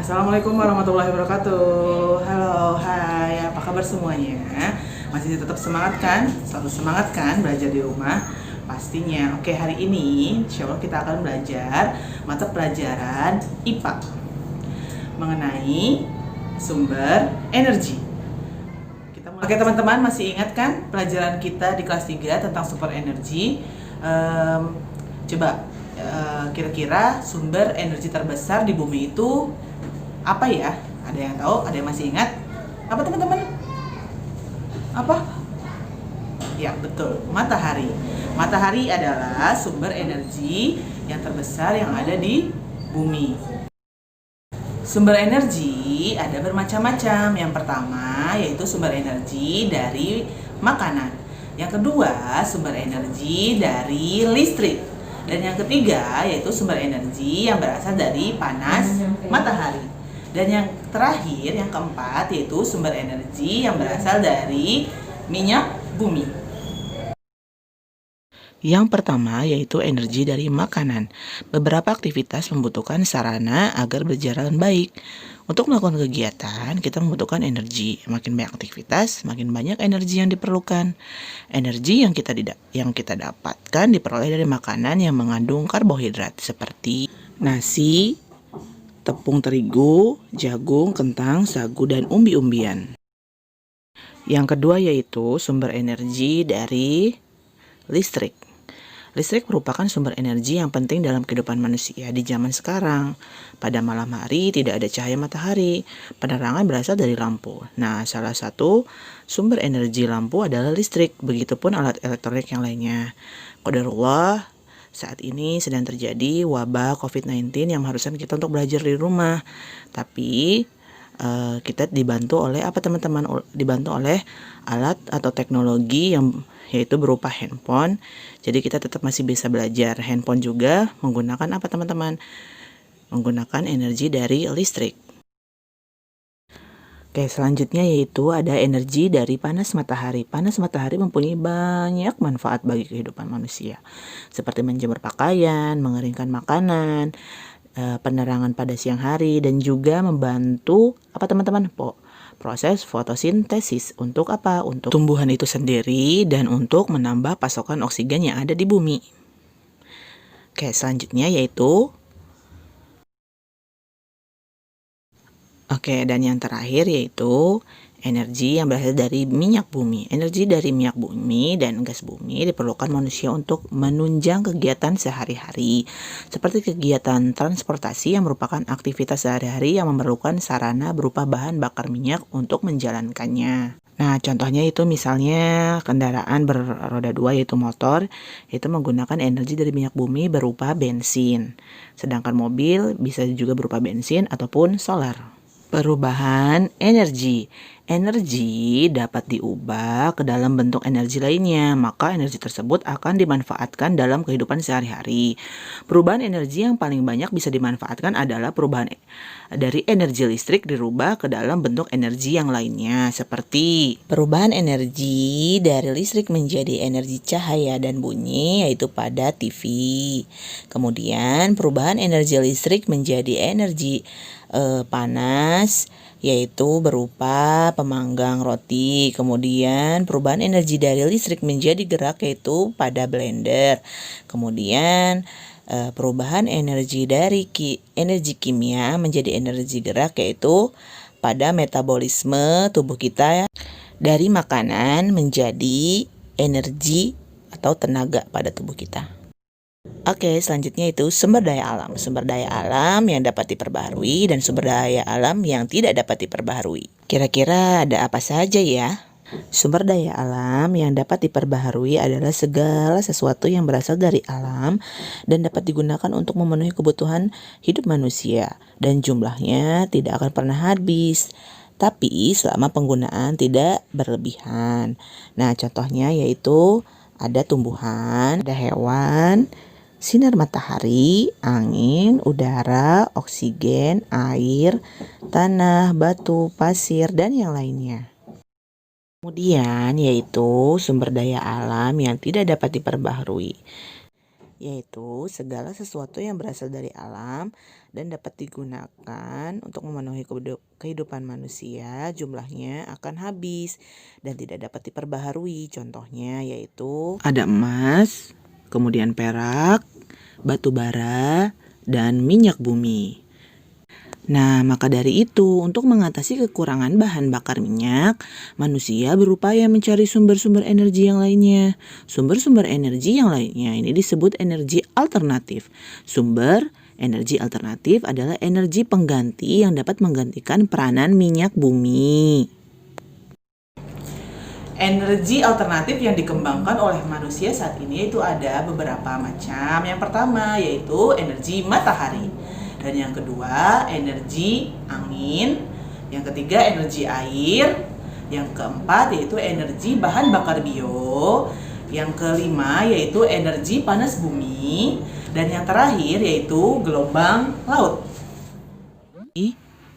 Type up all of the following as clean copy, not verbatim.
Assalamualaikum warahmatullahi wabarakatuh. Halo, hai, apa kabar semuanya? Masih tetap semangat kan? Selalu semangat kan belajar di rumah? Pastinya. Oke, hari ini insya Allah kita akan belajar mata pelajaran IPA mengenai sumber energi. Oke teman-teman, masih ingat kan pelajaran kita di kelas 3 tentang sumber energi? Coba kira-kira sumber energi terbesar di bumi itu apa ya? Ada yang tahu? Ada yang masih ingat? Apa teman-teman? Apa? Ya betul, matahari. Matahari adalah sumber energi yang terbesar yang ada di bumi. Sumber energi ada bermacam-macam. Yang pertama yaitu sumber energi dari makanan. Yang kedua sumber energi dari listrik. Dan yang ketiga yaitu sumber energi yang berasal dari panas matahari. Dan yang terakhir, yang keempat, yaitu sumber energi yang berasal dari minyak bumi. Yang pertama yaitu energi dari makanan. Beberapa aktivitas membutuhkan sarana agar berjalan baik. Untuk melakukan kegiatan, kita membutuhkan energi. Makin banyak aktivitas, makin banyak energi yang diperlukan. Energi yang kita dapatkan diperoleh dari makanan yang mengandung karbohidrat seperti nasi, tepung terigu, jagung, kentang, sagu, dan umbi-umbian. Yang kedua yaitu sumber energi dari listrik. Listrik merupakan sumber energi yang penting dalam kehidupan manusia di zaman sekarang. Pada malam hari tidak ada cahaya matahari, penerangan berasal dari lampu. Nah, salah satu sumber energi lampu adalah listrik, begitupun alat elektronik yang lainnya. Qadarullah, saat ini sedang terjadi wabah COVID-19 yang mengharuskan kita untuk belajar di rumah. Tapi kita dibantu oleh apa teman-teman? Dibantu oleh alat atau teknologi yang yaitu berupa handphone. Jadi kita tetap masih bisa belajar. Handphone juga menggunakan apa teman-teman? Menggunakan energi dari listrik. Oke, selanjutnya yaitu ada energi dari panas matahari. Panas matahari mempunyai banyak manfaat bagi kehidupan manusia, seperti menjemur pakaian, mengeringkan makanan, penerangan pada siang hari, dan juga membantu apa teman-teman? Proses fotosintesis. Untuk apa? Untuk tumbuhan itu sendiri dan untuk menambah pasokan oksigen yang ada di bumi. Oke, selanjutnya yaitu dan yang terakhir yaitu energi yang berasal dari minyak bumi. Energi dari minyak bumi dan gas bumi diperlukan manusia untuk menunjang kegiatan sehari-hari, seperti kegiatan transportasi yang merupakan aktivitas sehari-hari yang memerlukan sarana berupa bahan bakar minyak untuk menjalankannya. Nah, contohnya itu misalnya kendaraan beroda 2 yaitu motor, itu menggunakan energi dari minyak bumi berupa bensin. Sedangkan mobil bisa juga berupa bensin ataupun solar. Perubahan energi. Energi dapat diubah ke dalam bentuk energi lainnya, maka energi tersebut akan dimanfaatkan dalam kehidupan sehari-hari. Perubahan energi yang paling banyak bisa dimanfaatkan adalah perubahan dari energi listrik dirubah ke dalam bentuk energi yang lainnya, seperti perubahan energi dari listrik menjadi energi cahaya dan bunyi, yaitu pada TV. Kemudian perubahan energi listrik menjadi energi panas, yaitu berupa pemanggang roti. Kemudian perubahan energi dari listrik menjadi gerak, yaitu pada blender. Kemudian perubahan energi dari energi kimia menjadi energi gerak, yaitu pada metabolisme tubuh kita dari makanan menjadi energi atau tenaga pada tubuh kita. Oke, selanjutnya itu sumber daya alam. Sumber daya alam yang dapat diperbaharui dan sumber daya alam yang tidak dapat diperbaharui. Kira-kira ada apa saja ya? Sumber daya alam yang dapat diperbaharui adalah segala sesuatu yang berasal dari alam dan dapat digunakan untuk memenuhi kebutuhan hidup manusia, dan jumlahnya tidak akan pernah habis, tapi selama penggunaan tidak berlebihan. Nah, contohnya yaitu ada tumbuhan, ada hewan, sinar matahari, angin, udara, oksigen, air, tanah, batu, pasir, dan yang lainnya. Kemudian yaitu sumber daya alam yang tidak dapat diperbaharui. yaitu segala sesuatu yang berasal dari alam dan dapat digunakan untuk memenuhi kehidupan manusia, jumlahnya akan habis dan tidak dapat diperbaharui. Contohnya yaitu ada emas, kemudian perak, batu bara, dan minyak bumi. Nah, maka dari itu, untuk mengatasi kekurangan bahan bakar minyak, manusia berupaya mencari sumber-sumber energi yang lainnya. Sumber-sumber energi yang lainnya ini disebut energi alternatif. Sumber energi alternatif adalah energi pengganti yang dapat menggantikan peranan minyak bumi. Energi alternatif yang dikembangkan oleh manusia saat ini itu ada beberapa macam. Yang pertama yaitu energi matahari. Dan yang kedua energi angin. Yang ketiga energi air. Yang keempat yaitu energi bahan bakar bio. Yang kelima yaitu energi panas bumi. Dan yang terakhir yaitu gelombang laut.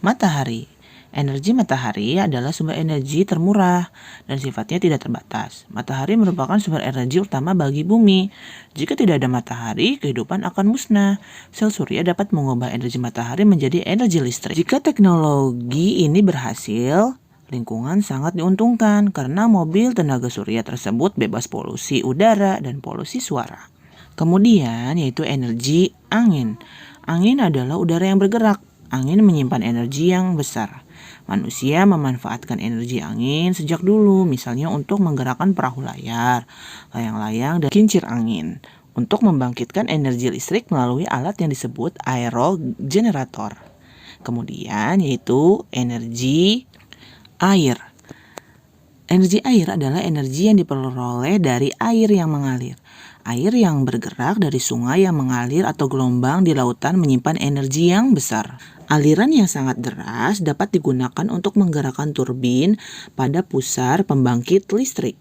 Matahari. Energi matahari adalah sumber energi termurah dan sifatnya tidak terbatas. Matahari merupakan sumber energi utama bagi bumi. Jika tidak ada matahari, kehidupan akan musnah. Sel surya dapat mengubah energi matahari menjadi energi listrik. Jika teknologi ini berhasil, lingkungan sangat diuntungkan karena mobil tenaga surya tersebut bebas polusi udara dan polusi suara. Kemudian yaitu energi angin. Angin adalah udara yang bergerak. Angin menyimpan energi yang besar. Manusia memanfaatkan energi angin sejak dulu, misalnya untuk menggerakkan perahu layar, layang-layang, dan kincir angin. Untuk membangkitkan energi listrik melalui alat yang disebut aerogenerator. Kemudian yaitu energi air. Energi air adalah energi yang diperoleh dari air yang mengalir. Air yang bergerak dari sungai yang mengalir atau gelombang di lautan menyimpan energi yang besar. Aliran yang sangat deras dapat digunakan untuk menggerakkan turbin pada pusar pembangkit listrik.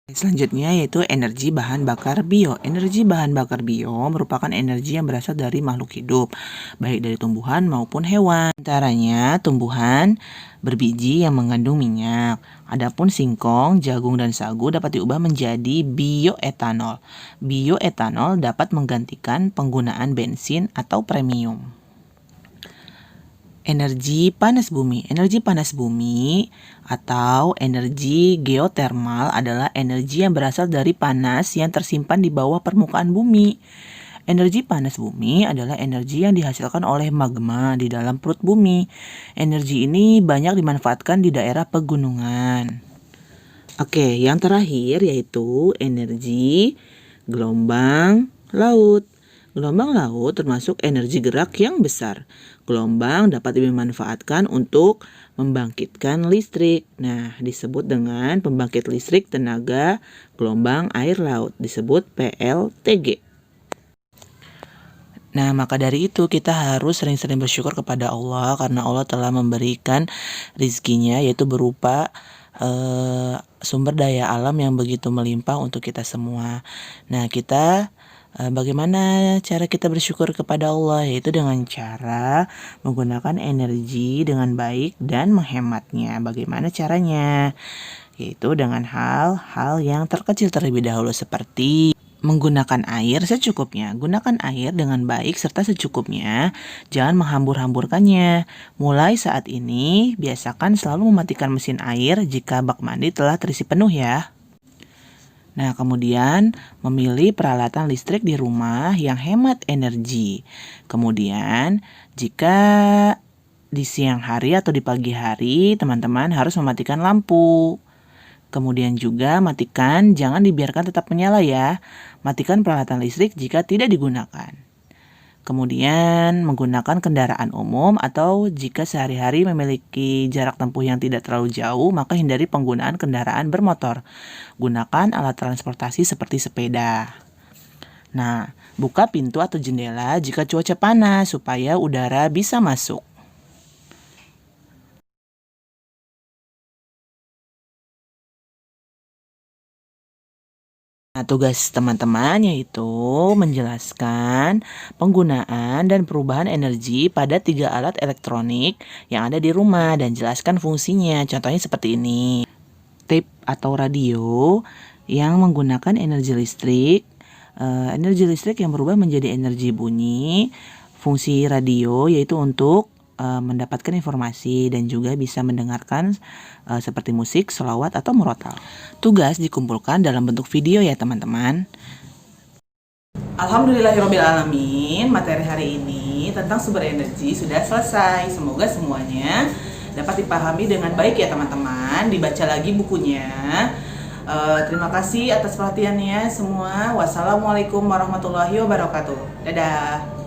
Selanjutnya yaitu energi bahan bakar bio. Energi bahan bakar bio merupakan energi yang berasal dari makhluk hidup, baik dari tumbuhan maupun hewan. Antaranya tumbuhan berbiji yang mengandung minyak. Adapun singkong, jagung, dan sagu dapat diubah menjadi bioetanol. Bioetanol dapat menggantikan penggunaan bensin atau premium. Energi panas bumi. Energi panas bumi atau energi geotermal adalah energi yang berasal dari panas yang tersimpan di bawah permukaan bumi. Energi panas bumi adalah energi yang dihasilkan oleh magma di dalam perut bumi. Energi ini banyak dimanfaatkan di daerah pegunungan. Oke, yang terakhir yaitu energi gelombang laut. Gelombang laut termasuk energi gerak yang besar. Gelombang dapat dimanfaatkan untuk membangkitkan listrik. Nah, disebut dengan pembangkit listrik tenaga gelombang air laut, disebut PLTG. Nah, maka dari itu kita harus sering-sering bersyukur kepada Allah karena Allah telah memberikan rizkinya yaitu berupa sumber daya alam yang begitu melimpah untuk kita semua. Nah, bagaimana cara kita bersyukur kepada Allah? Yaitu dengan cara menggunakan energi dengan baik dan menghematnya. Bagaimana caranya? Yaitu dengan hal-hal yang terkecil terlebih dahulu seperti menggunakan air secukupnya. Gunakan air dengan baik serta secukupnya. Jangan menghambur-hamburkannya. Mulai saat ini, biasakan selalu mematikan mesin air jika bak mandi telah terisi penuh ya. Nah, kemudian memilih peralatan listrik di rumah yang hemat energi. Kemudian, jika di siang hari atau di pagi hari, teman-teman harus mematikan lampu. Kemudian juga jangan dibiarkan tetap menyala ya. Matikan peralatan listrik jika tidak digunakan. Kemudian menggunakan kendaraan umum atau jika sehari-hari memiliki jarak tempuh yang tidak terlalu jauh, maka hindari penggunaan kendaraan bermotor. Gunakan alat transportasi seperti sepeda. Nah, buka pintu atau jendela jika cuaca panas supaya udara bisa masuk. Nah, tugas teman-teman yaitu menjelaskan penggunaan dan perubahan energi pada 3 alat elektronik yang ada di rumah dan jelaskan fungsinya. Contohnya seperti ini. Tape atau radio yang menggunakan energi listrik, Energi listrik yang berubah menjadi energi bunyi. Fungsi radio yaitu untuk mendapatkan informasi dan juga bisa mendengarkan seperti musik, sholawat, atau murotal. Tugas dikumpulkan dalam bentuk video ya teman-teman. Alhamdulillahirrabbilalamin, materi hari ini tentang sumber energi sudah selesai. Semoga semuanya dapat dipahami dengan baik ya teman-teman. Dibaca lagi bukunya. Terima kasih atas perhatiannya semua. Wassalamualaikum warahmatullahi wabarakatuh. Dadah.